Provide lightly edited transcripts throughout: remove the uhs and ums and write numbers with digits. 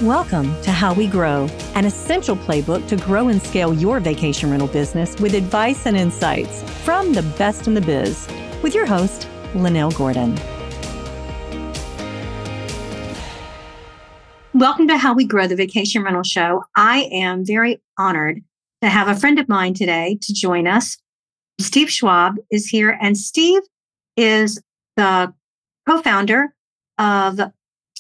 Welcome to How We Grow, an essential playbook to grow and scale your vacation rental business with advice and insights from the best in the biz, with your host, Lynell Gordon. Welcome to How We Grow, the Vacation Rental Show. I am very honored to have a friend of mine today to join us. Steve Schwab is here, and Steve is the co-founder of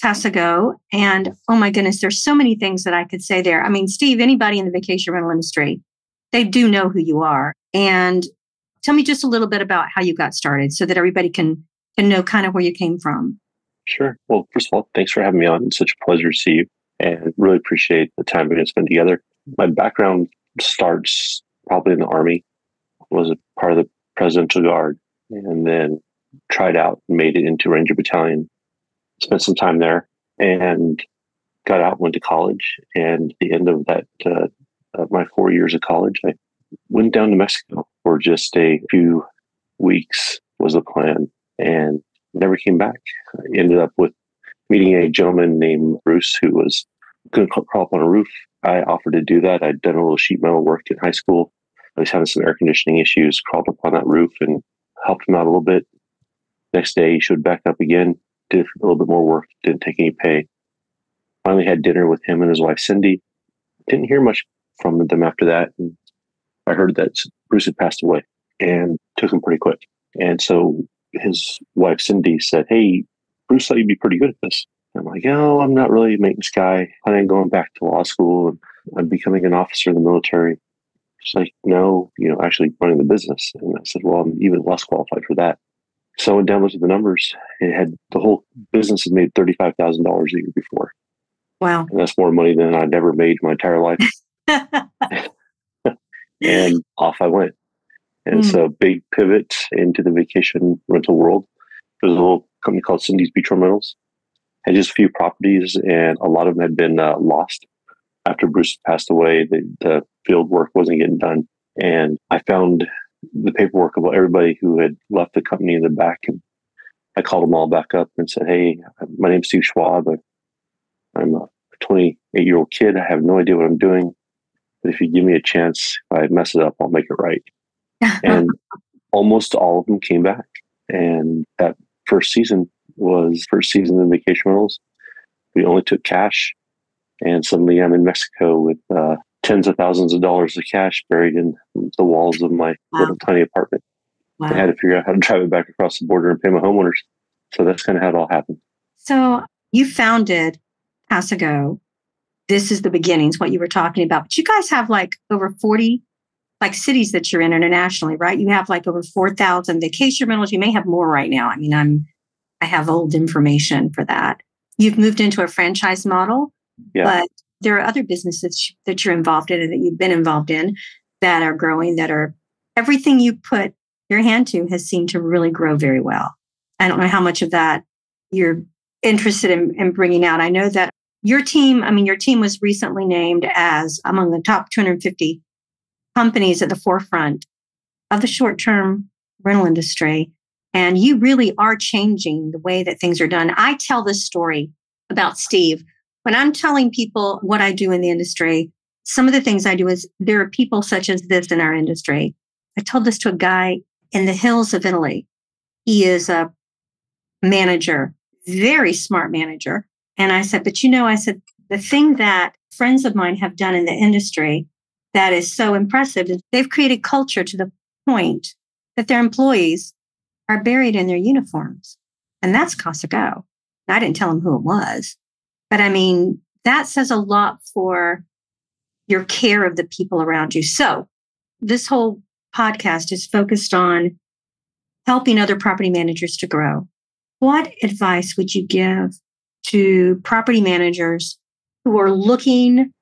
Casago. And oh my goodness, there's so many things that I could say there. I mean, Steve, anybody in the vacation rental industry, they do know who you are. And tell me just a little bit about how you got started so that everybody can know kind of where you came from. Sure. Well, first of all, thanks for having me on. It's such a pleasure to see you and really appreciate the time we're going to spend together. My background starts probably in the Army. I was a part of the Presidential Guard and then tried out and made it into Ranger Battalion. Spent some time there and got out, went to college. And at the end of that, my 4 years of college, I went down to Mexico for just a few weeks was the plan and never came back. I ended up with meeting a gentleman named Bruce who was going to crawl up on a roof. I offered to do that. I'd done a little sheet metal work in high school. I was having some air conditioning issues, crawled up on that roof and helped him out a little bit. Next day, he showed back up again. Did a little bit more work, didn't take any pay. Finally had dinner with him and his wife, Cindy. Didn't hear much from them after that. And I heard that Bruce had passed away and took him pretty quick. And so his wife, Cindy, said, "Hey, Bruce thought you'd be pretty good at this." And I'm like, "Oh, I'm not really a maintenance guy. Planning on going back to law school and I'm becoming an officer in the military." She's like, "No, actually running the business." And I said, "Well, I'm even less qualified for that." So I went down, looked at the numbers. It had the whole business had made $35,000 a year before. Wow. And that's more money than I'd ever made my entire life. And off I went. And so big pivot into the vacation rental world. There's a little company called Cindy's Beach Rentals. Had just a few properties and a lot of them had been lost. After Bruce passed away, the field work wasn't getting done. And I found the paperwork about everybody who had left the company in the back. And I called them all back up and said, "Hey, my name's Steve Schwab. I'm a 28-year-old kid. I have no idea what I'm doing. But if you give me a chance, if I mess it up, I'll make it right." And almost all of them came back. And that first season was first season in vacation rentals. We only took cash. And suddenly I'm in Mexico with tens of thousands of dollars of cash buried in the walls of my little tiny apartment. Wow. I had to figure out how to drive it back across the border and pay my homeowners. So that's kind of how it all happened. So you founded Casago. This is the beginnings, what you were talking about. But you guys have like over 40 cities that you're in internationally, right? You have like over 4,000 vacation rentals. You may have more right now. I mean, I have old information for that. You've moved into a franchise model, but there are other businesses that you're involved in and that you've been involved in that are growing, that are everything you put your hand to has seemed to really grow very well. I don't know how much of that you're interested in bringing out. I know that your team was recently named as among the top 250 companies at the forefront of the short-term rental industry. And you really are changing the way that things are done. I tell this story about Steve. When I'm telling people what I do in the industry, some of the things I do is there are people such as this in our industry. I told this to a guy in the hills of Italy. He is a manager, very smart manager. And I said, but the thing that friends of mine have done in the industry that is so impressive is they've created culture to the point that their employees are buried in their uniforms. And that's Casago. I didn't tell him who it was. But I mean, that says a lot for your care of the people around you. So this whole podcast is focused on helping other property managers to grow. What advice would you give to property managers who are looking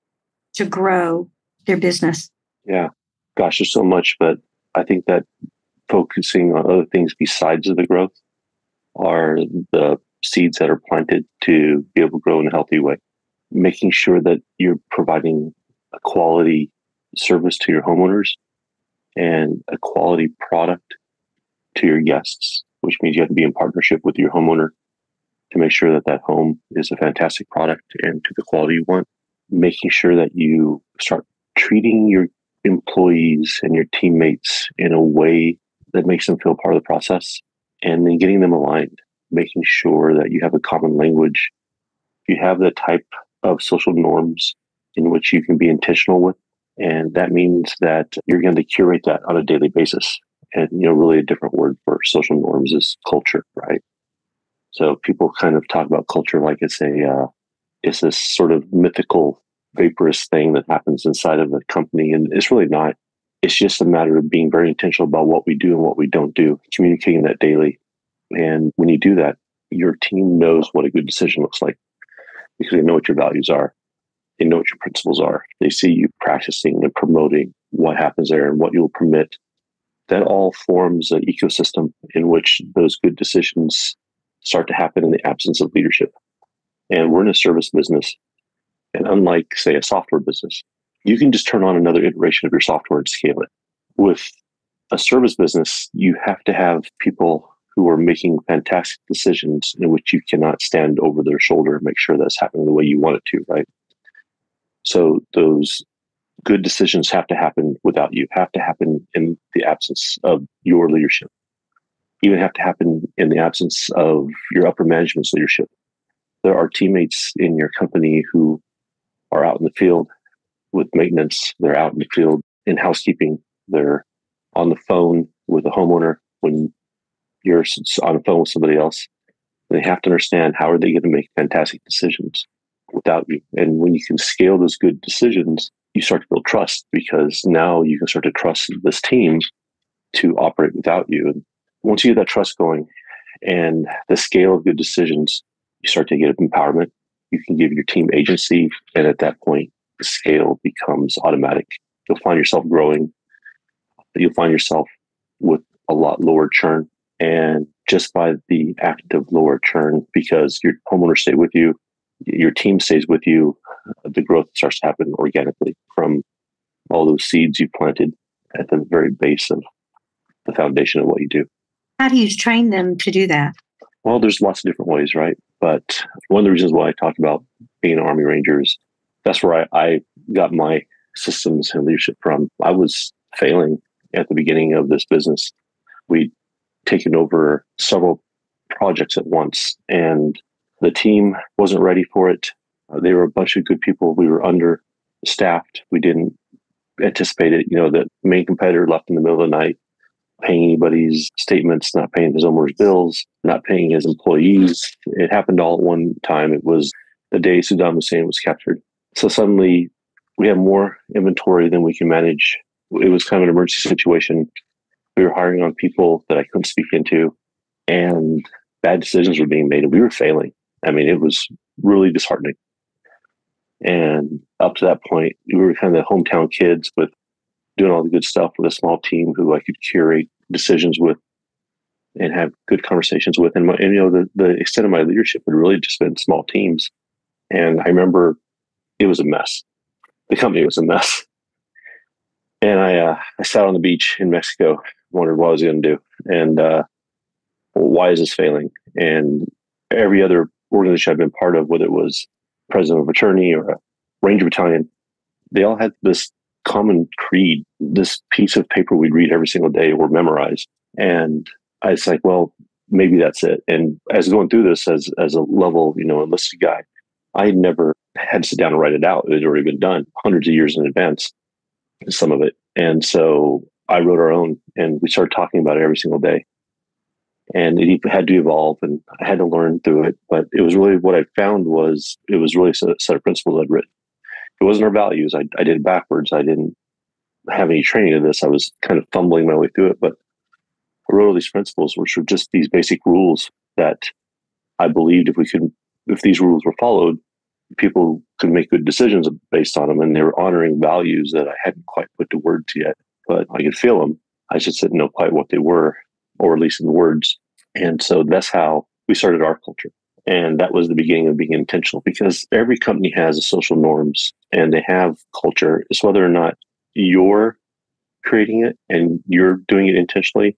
to grow their business? Yeah, gosh, there's so much, but I think that focusing on other things besides the growth are the seeds that are planted to be able to grow in a healthy way. Making sure that you're providing a quality service to your homeowners and a quality product to your guests, which means you have to be in partnership with your homeowner to make sure that that home is a fantastic product and to the quality you want. Making sure that you start treating your employees and your teammates in a way that makes them feel part of the process, and then getting them aligned, making sure that you have a common language. You have the type of social norms in which you can be intentional with. And that means that you're going to curate that on a daily basis. And, really a different word for social norms is culture, right? So people kind of talk about culture like it's this sort of mythical, vaporous thing that happens inside of a company. And it's really not. It's just a matter of being very intentional about what we do and what we don't do, communicating that daily. And when you do that, your team knows what a good decision looks like because they know what your values are. They know what your principles are. They see you practicing and promoting what happens there and what you'll permit. That all forms an ecosystem in which those good decisions start to happen in the absence of leadership. And we're in a service business. And unlike, say, a software business, you can just turn on another iteration of your software and scale it. With a service business, you have to have people who are making fantastic decisions in which you cannot stand over their shoulder and make sure that's happening the way you want it to, right? So those good decisions have to happen without you, have to happen in the absence of your leadership, even have to happen in the absence of your upper management's leadership. There are teammates in your company who are out in the field with maintenance. They're out in the field in housekeeping. They're on the phone with a homeowner when you're on the phone with somebody else. They have to understand how are they going to make fantastic decisions without you. And when you can scale those good decisions, you start to build trust because now you can start to trust this team to operate without you. And once you get that trust going and the scale of good decisions, you start to get empowerment. You can give your team agency. And at that point, the scale becomes automatic. You'll find yourself growing. You'll find yourself with a lot lower churn. And just by the act of lower churn, because your homeowners stay with you, your team stays with you, the growth starts to happen organically from all those seeds you planted at the very base of the foundation of what you do. How do you train them to do that? Well, there's lots of different ways, right? But one of the reasons why I talk about being an Army Ranger is that's where I got my systems and leadership from. I was failing at the beginning of this business. We'd taken over several projects at once, and the team wasn't ready for it. They were a bunch of good people. We were understaffed. We didn't anticipate it. The main competitor left in the middle of the night, paying anybody's statements, not paying his owner's bills, not paying his employees. It happened all at one time. It was the day Saddam Hussein was captured. So suddenly we have more inventory than we can manage. It was kind of an emergency situation. We were hiring on people that I couldn't speak into, and bad decisions were being made, and we were failing. I mean, it was really disheartening. And up to that point, we were kind of the hometown kids with doing all the good stuff with a small team who I could curate decisions with and have good conversations with. And the extent of my leadership had really just been small teams. And I remember it was a mess. The company was a mess. And I sat on the beach in Mexico, wondered what I was going to do. And why is this failing? And every other organization I've been part of, whether it was president of a fraternity or a Ranger battalion, they all had this common creed, this piece of paper we'd read every single day or memorize. And I was like, well, maybe that's it. And as going through this as a level, enlisted guy, I never had to sit down and write it out. It had already been done hundreds of years in advance, some of it. And so I wrote our own, and we started talking about it every single day. And it had to evolve, and I had to learn through it. But it was really what I found was it was really a set of principles I'd written. It wasn't our values. I did it backwards. I didn't have any training of this. I was kind of fumbling my way through it. But I wrote all these principles, which were just these basic rules that I believed if these rules were followed, people could make good decisions based on them. And they were honoring values that I hadn't quite put to words yet, but I could feel them. I just didn't know quite what they were, or at least in words. And so that's how we started our culture. And that was the beginning of being intentional, because every company has social norms and they have culture. It's whether or not you're creating it and you're doing it intentionally,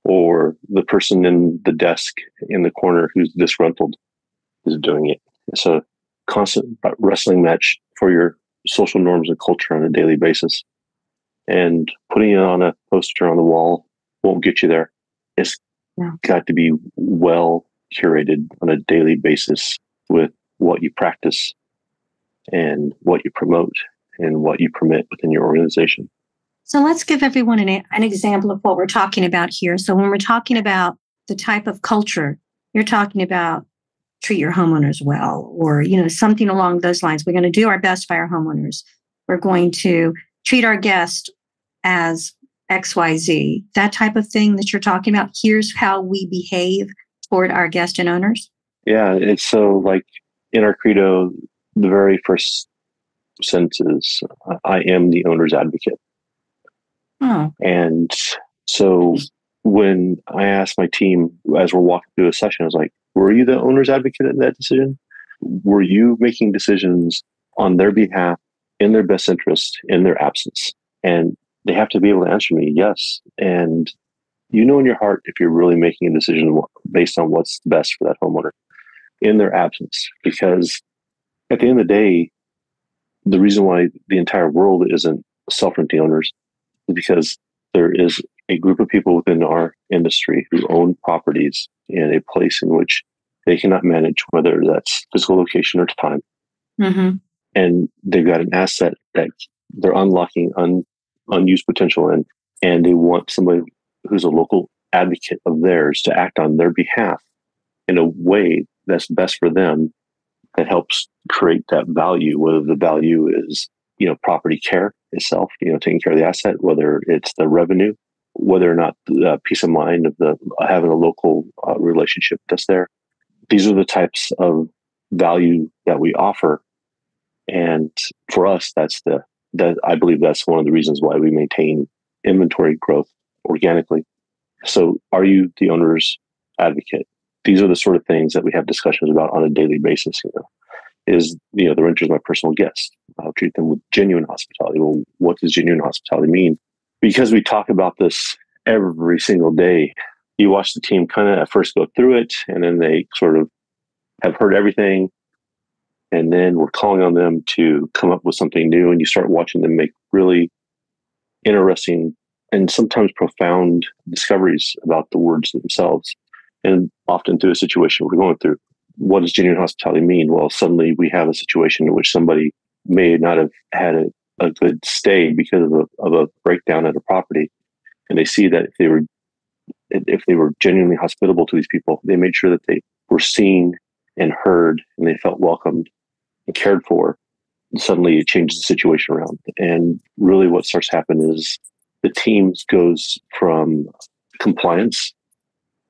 or the person in the desk in the corner who's disgruntled is doing it. It's a constant wrestling match for your social norms and culture on a daily basis. And putting it on a poster on the wall won't get you there. It's got to be well curated on a daily basis with what you practice and what you promote and what you permit within your organization. So let's give everyone an example of what we're talking about here. So when we're talking about the type of culture, you're talking about treat your homeowners well, or, something along those lines. We're going to do our best by our homeowners. We're going to treat our guests as XYZ, that type of thing that you're talking about. Here's how we behave toward our guests and owners. Yeah, it's so like in our credo, the very first sentence is, I am the owner's advocate. Oh. And so when I asked my team as we're walking through a session, I was like, were you the owner's advocate in that decision? Were you making decisions on their behalf, in their best interest, in their absence? And they have to be able to answer me, yes. And you know in your heart if you're really making a decision based on what's best for that homeowner in their absence. Because at the end of the day, the reason why the entire world isn't self-renting owners is because there is a group of people within our industry who own properties in a place in which they cannot manage, whether that's physical location or time. Mm-hmm. And they've got an asset that they're unlocking unused potential in, and they want somebody who's a local advocate of theirs to act on their behalf in a way that's best for them, that helps create that value, whether the value is, property care itself, taking care of the asset, whether it's the revenue, whether or not the peace of mind of having a local relationship that's there. These are the types of value that we offer. And for us, I believe that's one of the reasons why we maintain inventory growth organically. So are you the owner's advocate? These are the sort of things that we have discussions about on a daily basis. The renter's my personal guest. I'll treat them with genuine hospitality. Well, what does genuine hospitality mean? Because we talk about this every single day. You watch the team kind of at first go through it, and then they sort of have heard everything. And then we're calling on them to come up with something new. And you start watching them make really interesting and sometimes profound discoveries about the words themselves. And often through a situation we're going through. What does genuine hospitality mean? Well, suddenly we have a situation in which somebody may not have had a good stay because of a breakdown at a property. And they see that if they were genuinely hospitable to these people, they made sure that they were seen and heard, and they felt welcomed and cared for. And suddenly it changes the situation around. And really what starts to happen is the team goes from compliance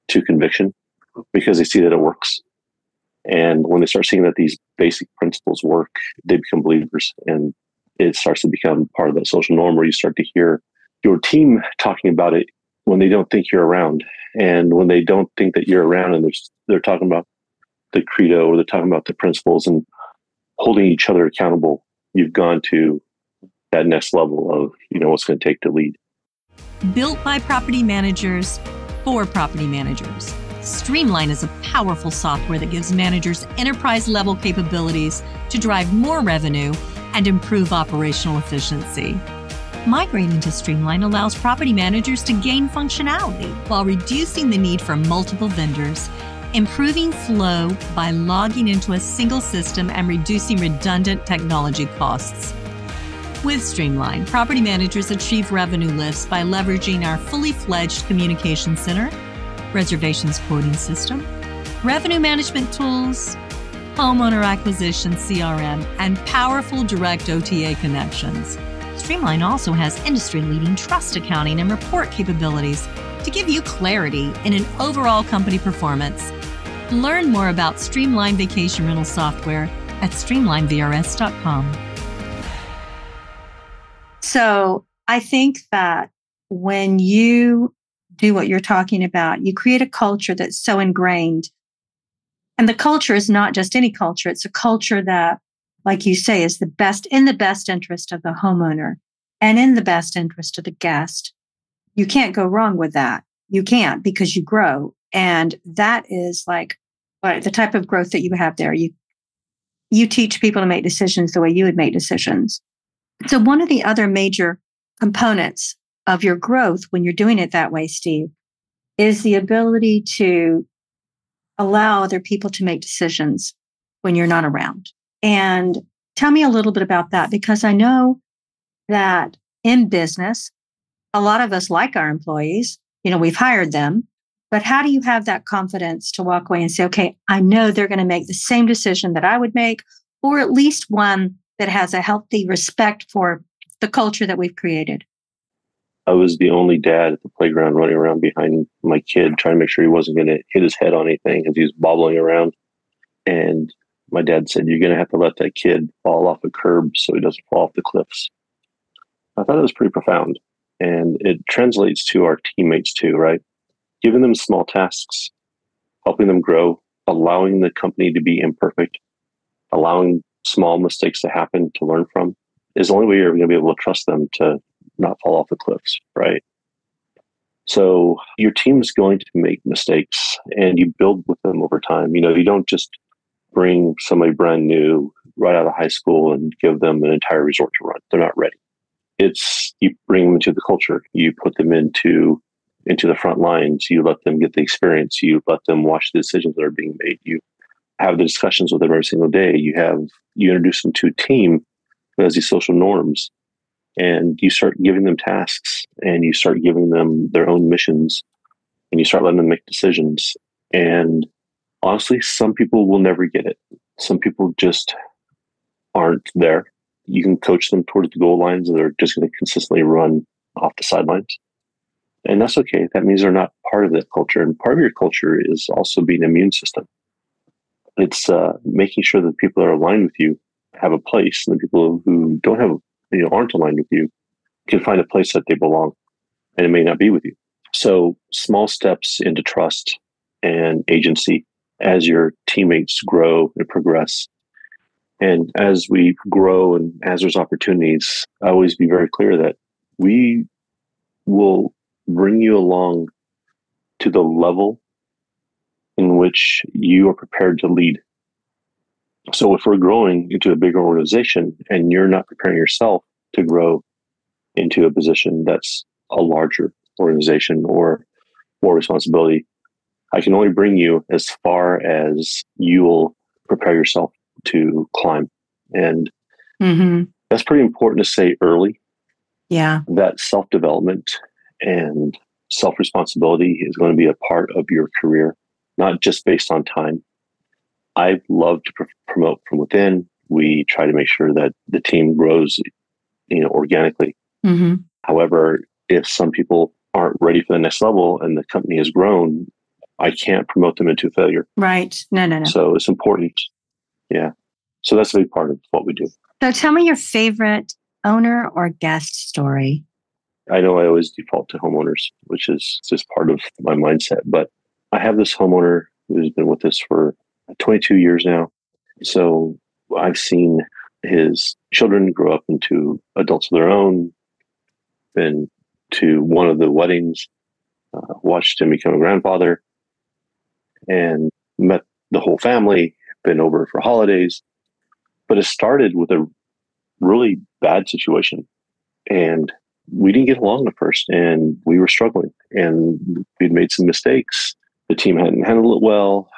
to conviction because they see that it works. And when they start seeing that these basic principles work, they become believers. And it starts to become part of that social norm where you start to hear your team talking about it when they don't think you're around. And when they don't think that you're around, and they're talking about the credo, or they're talking about the principles and holding each other accountable, you've gone to that next level of, what's going to take to lead. Built by property managers for property managers. Streamline is a powerful software that gives managers enterprise-level capabilities to drive more revenue and improve operational efficiency. Migrating to Streamline allows property managers to gain functionality while reducing the need for multiple vendors, improving flow by logging into a single system and reducing redundant technology costs. With Streamline, property managers achieve revenue lifts by leveraging our fully fledged communication center, reservations quoting system, revenue management tools, homeowner acquisition CRM, and powerful direct OTA connections. Streamline also has industry-leading trust accounting and report capabilities to give you clarity in an overall company performance. Learn more about Streamline Vacation Rental Software at streamlinevrs.com. So I think that when you do what you're talking about, you create a culture that's so ingrained. And the culture is not just any culture. It's a culture that, like you say, is in the best interest of the homeowner and in the best interest of the guest. You can't go wrong with that. You can't, because you grow. And that is like Right. The type of growth that you have there. You teach people to make decisions the way you would make decisions. So one of the other major components of your growth when you're doing it that way, Steve, is the ability to allow other people to make decisions when you're not around. And tell me a little bit about that, because I know that in business, a lot of us like our employees, we've hired them, but how do you have that confidence to walk away and say, okay, I know they're going to make the same decision that I would make, or at least one that has a healthy respect for the culture that we've created? I was the only dad at the playground running around behind my kid, trying to make sure he wasn't going to hit his head on anything as he was bobbling around. And my dad said, you're going to have to let that kid fall off a curb so he doesn't fall off the cliffs. I thought it was pretty profound. And it translates to our teammates too, right? Giving them small tasks, helping them grow, allowing the company to be imperfect, allowing small mistakes to happen to learn from is the only way you're going to be able to trust them to not fall off the cliffs, right? So your team is going to make mistakes and you build with them over time. You don't just bring somebody brand new right out of high school and give them an entire resort to run. They're not ready. It's you bring them into the culture. You put them into the front lines. You let them get the experience. You let them watch the decisions that are being made. You have the discussions with them every single day. You introduce them to a team that has these social norms, and you start giving them tasks and you start giving them their own missions and you start letting them make decisions. And honestly, some people will never get it. Some people just aren't there. You can coach them towards the goal lines and they're just going to consistently run off the sidelines. And that's okay. That means they're not part of that culture. And part of your culture is also being an immune system. It's making sure that people that are aligned with you have a place, and the people who don't have, aren't aligned with you can find a place that they belong, and it may not be with you. So small steps into trust and agency as your teammates grow and progress. And as we grow and as there's opportunities, I always be very clear that we will bring you along to the level in which you are prepared to lead. So if we're growing into a bigger organization and you're not preparing yourself to grow into a position that's a larger organization or more responsibility, I can only bring you as far as you'll prepare yourself to climb. And that's pretty important to say early. Yeah. That self-development and self-responsibility is going to be a part of your career, not just based on time. I love to promote from within. We try to make sure that the team grows, organically. However, if some people aren't ready for the next level and the company has grown, I can't promote them into failure. Right. No. So it's important. Yeah. So that's a big part of what we do. So tell me your favorite owner or guest story. I know I always default to homeowners, which is just part of my mindset. But I have this homeowner who's been with us for 22 years now. So I've seen his children grow up into adults of their own, been to one of the weddings, watched him become a grandfather, and met the whole family, been over for holidays. But it started with a really bad situation. And we didn't get along at first, and we were struggling, and we'd made some mistakes. The team hadn't handled it well.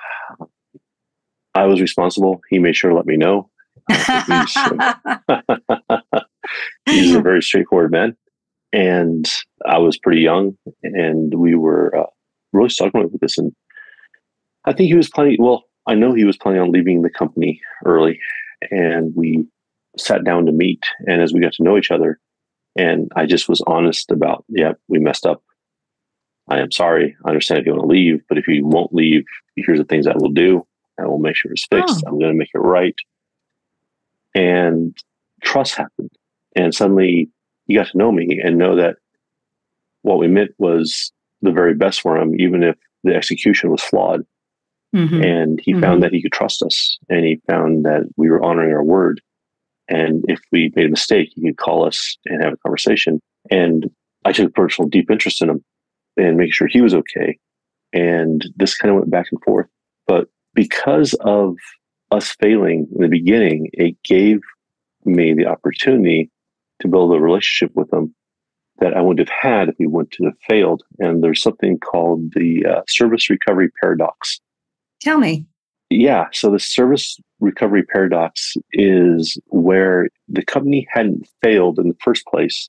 I was responsible. He made sure to let me know. He's a very straightforward man. And I was pretty young, and we were really struggling with this. And I think he was I know he was planning on leaving the company early, and we sat down to meet. And as we got to know each other, and I just was honest about, we messed up. I am sorry. I understand if you want to leave, but if you won't leave, here's the things I will do. I will make sure it's fixed. I'm going to make it right. And trust happened. And suddenly he got to know me and know that what we meant was the very best for him, even if the execution was flawed. And he found that he could trust us, and he found that we were honoring our word. And if we made a mistake, he could call us and have a conversation. And I took a personal deep interest in him and making sure he was okay. And this kind of went back and forth. But because of us failing in the beginning, it gave me the opportunity to build a relationship with them that I wouldn't have had if we wouldn't have failed. And there's something called the service recovery paradox. Tell me. Yeah. So the service recovery paradox is where the company hadn't failed in the first place.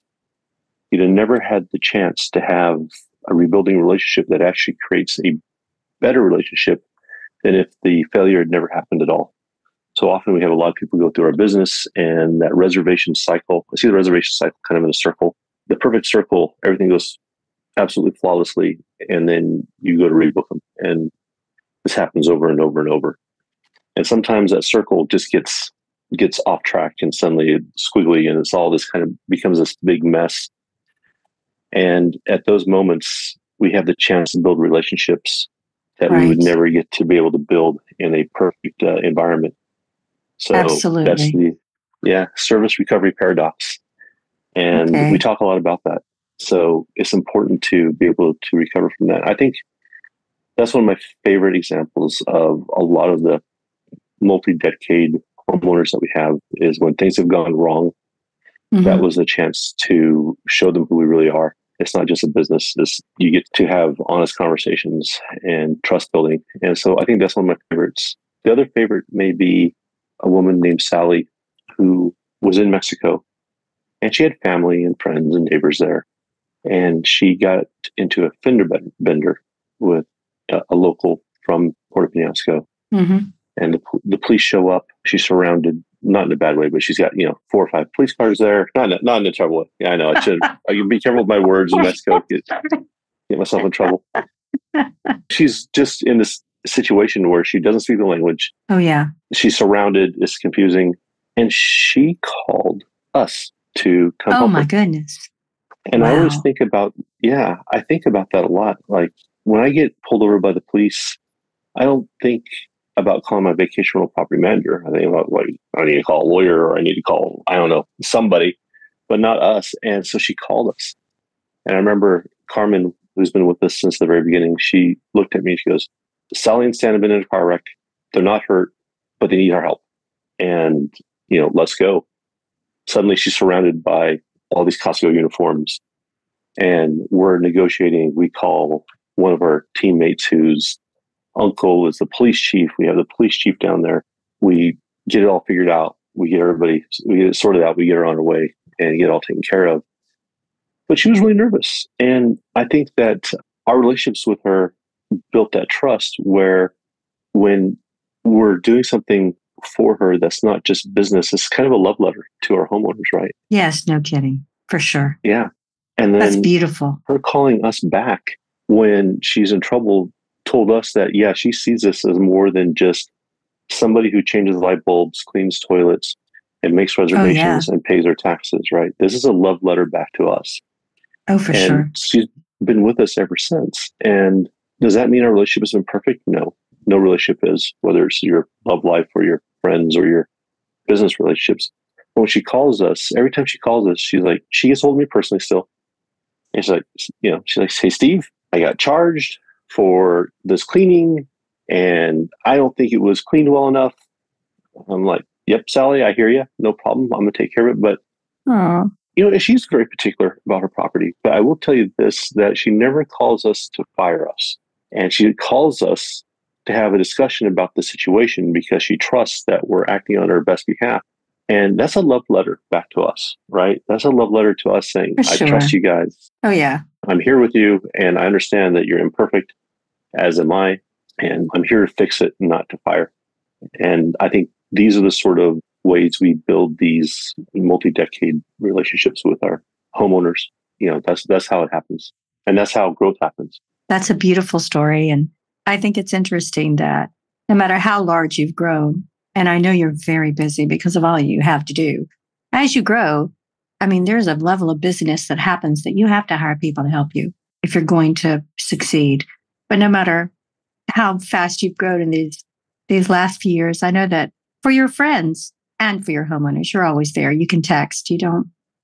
You'd have never had the chance to have a rebuilding relationship that actually creates a better relationship than if the failure had never happened at all. So often we have a lot of people go through our business and that reservation cycle. I see the reservation cycle kind of in a circle. The perfect circle, everything goes absolutely flawlessly, and then you go to rebook them. And this happens over and over and over. And sometimes that circle just gets off track and suddenly it's squiggly and it's all this kind of becomes this big mess. And at those moments, we have the chance to build relationships that we would never get to be able to build in a perfect environment. So that's the service recovery paradox. And we talk a lot about that. So it's important to be able to recover from that. I think that's one of my favorite examples of a lot of the multi-decade homeowners that we have is when things have gone wrong. Mm-hmm. That was the chance to show them who we really are. It's not just a business. You get to have honest conversations and trust building. And so I think that's one of my favorites. The other favorite may be a woman named Sally who was in Mexico, and she had family and friends and neighbors there. And she got into a fender bender with a local from Puerto Penasco. Mm-hmm. And the police show up. She's surrounded, not in a bad way, but she's got 4 or 5 police cars there. Not in a trouble way. Yeah, I know. I can be careful with my words in Mexico. Get myself in trouble. She's just in this situation where she doesn't speak the language. Oh yeah. She's surrounded. It's confusing, and she called us to come. Oh my goodness. And I always think about that a lot. Like when I get pulled over by the police, I don't think about calling my vacation rental property manager. I think about I need to call a lawyer or I need to call, I don't know, somebody, but not us. And so she called us. And I remember Carmen, who's been with us since the very beginning, she looked at me and she goes, Sally and Stan have been in a car wreck. They're not hurt, but they need our help. And, let's go. Suddenly she's surrounded by all these Casago uniforms and we're negotiating. We call one of our teammates whose uncle is the police chief. We have the police chief down there. We get it all figured out. We get it sorted out. We get her on her way and get it all taken care of. But she was really nervous. And I think that our relationships with her built that trust where when we're doing something for her that's not just business, it's kind of a love letter to our homeowners, right? Yes, no kidding. For sure. Yeah. And then that's beautiful. Her calling us back when she's in trouble told us that, she sees this as more than just somebody who changes light bulbs, cleans toilets, and makes reservations and pays her taxes, right? This is a love letter back to us. Oh, for sure. She's been with us ever since. And does that mean our relationship has been perfect? No. No relationship is, whether it's your love life or your friends or your business relationships. But when she calls us, every time she calls us, she gets hold of me personally still. And she's like, hey, Steve, I got charged for this cleaning and I don't think it was cleaned well enough. I'm like, yep, Sally, I hear you. No problem. I'm going to take care of it. But, she's very particular about her property. But I will tell you this, that she never calls us to fire us. And she calls us to have a discussion about the situation because she trusts that we're acting on her best behalf. And that's a love letter back to us, right? That's a love letter to us saying, I trust you guys. Oh, yeah. I'm here with you and I understand that you're imperfect, as am I. And I'm here to fix it, not to fire. And I think these are the sort of ways we build these multi-decade relationships with our homeowners. That's how it happens. And that's how growth happens. That's a beautiful story. And I think it's interesting that no matter how large you've grown, and I know you're very busy because of all you have to do, as you grow, there's a level of busyness that happens that you have to hire people to help you if you're going to succeed. But no matter how fast you've grown in these last few years, I know that for your friends and for your homeowners, you're always there. You can text.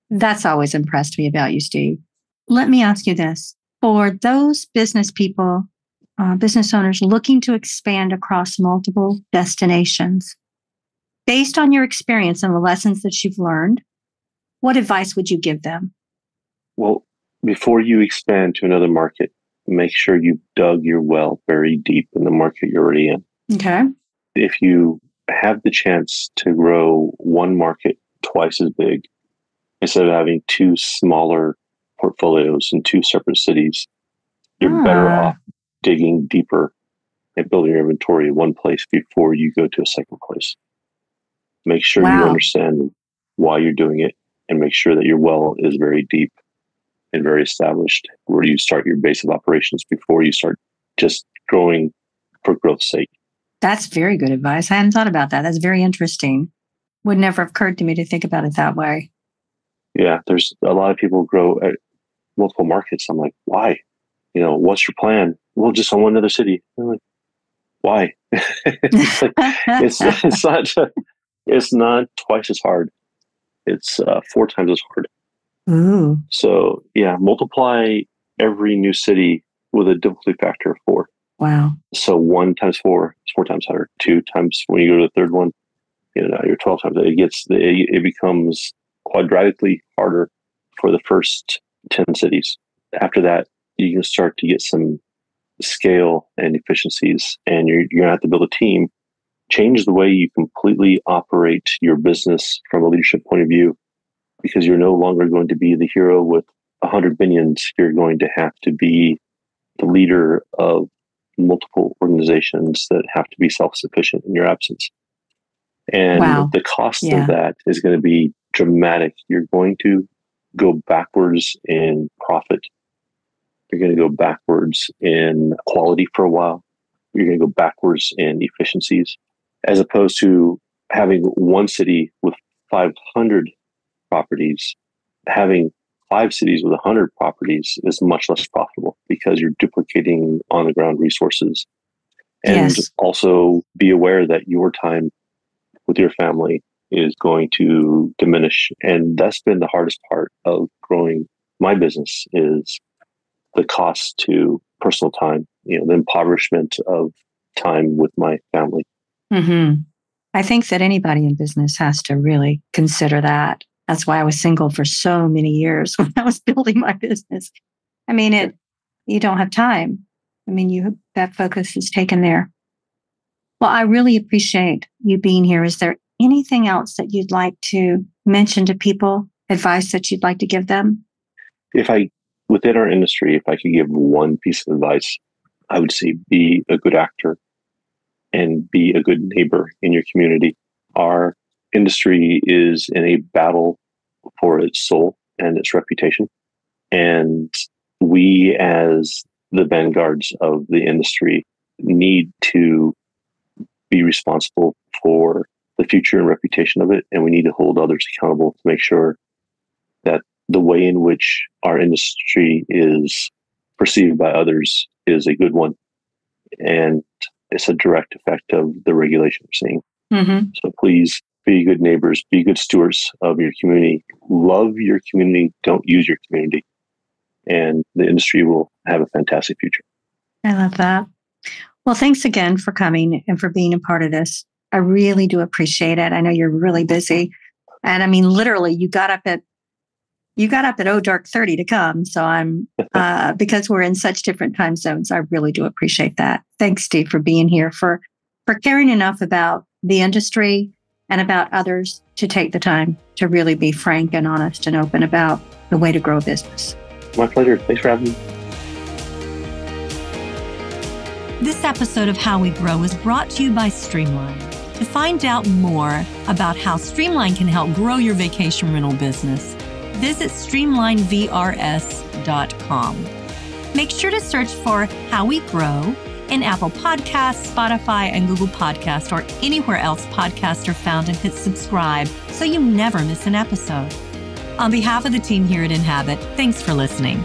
That's always impressed me about you, Steve. Let me ask you this. For those business people business owners looking to expand across multiple destinations. Based on your experience and the lessons that you've learned, what advice would you give them? Well, before you expand to another market, make sure you've dug your well very deep in the market you're already in. Okay. If you have the chance to grow one market twice as big, instead of having two smaller portfolios in two separate cities, you're better off digging deeper and building your inventory in one place before you go to a second place. Make sure you understand why you're doing it, and make sure that your well is very deep and very established, where you start your base of operations before you start just growing for growth's sake. That's very good advice. I hadn't thought about that. That's very interesting. Would never have occurred to me to think about it that way. Yeah, there's a lot of people grow at multiple markets. I'm like, why? What's your plan? Well, just on one other city. I'm like, why? It's not twice as hard. It's 4 times as hard. Ooh. So yeah, multiply every new city with a difficulty factor of 4. Wow. So 1 times 4 is 4 times harder. 2 times, when you go to the third one, you're 12 times. It becomes quadratically harder for the first 10 cities. After that, you can start to get some scale and efficiencies, and you're going to have to build a team. Change the way you completely operate your business from a leadership point of view, because you're no longer going to be the hero with 100 minions. You're going to have to be the leader of multiple organizations that have to be self-sufficient in your absence. And the cost of that is going to be dramatic. You're going to go backwards in profit. You're going to go backwards in quality for a while. You're going to go backwards in efficiencies, as opposed to having one city with 500 properties. Having 5 cities with 100 properties is much less profitable, because you're duplicating on-the-ground resources. And also be aware that your time with your family is going to diminish. And that's been the hardest part of growing my business, is the cost to personal time, the impoverishment of time with my family. Mm-hmm. I think that anybody in business has to really consider that. That's why I was single for so many years when I was building my business. I mean, you don't have time. I mean, that focus is taken there. Well, I really appreciate you being here. Is there anything else that you'd like to mention to people, advice that you'd like to give them? Within our industry, if I could give one piece of advice, I would say be a good actor and be a good neighbor in your community. Our industry is in a battle for its soul and its reputation. And we, as the vanguards of the industry, need to be responsible for the future and reputation of it. And we need to hold others accountable to make sure that the way in which our industry is perceived by others is a good one. And it's a direct effect of the regulation we're seeing. Mm-hmm. So please be good neighbors, be good stewards of your community, love your community, don't use your community, and the industry will have a fantastic future. I love that. Well, thanks again for coming and for being a part of this. I really do appreciate it. I know you're really busy. And I mean, literally, you got up at dark 30 to come. So I'm, because we're in such different time zones, I really do appreciate that. Thanks, Steve, for being here, for caring enough about the industry and about others to take the time to really be frank and honest and open about the way to grow a business. My pleasure. Thanks for having me. This episode of How We Grow is brought to you by Streamline. To find out more about how Streamline can help grow your vacation rental business, visit streamlinevrs.com. Make sure to search for How We Grow in Apple Podcasts, Spotify, and Google Podcasts, or anywhere else podcasts are found, and hit subscribe so you never miss an episode. On behalf of the team here at Inhabit, thanks for listening.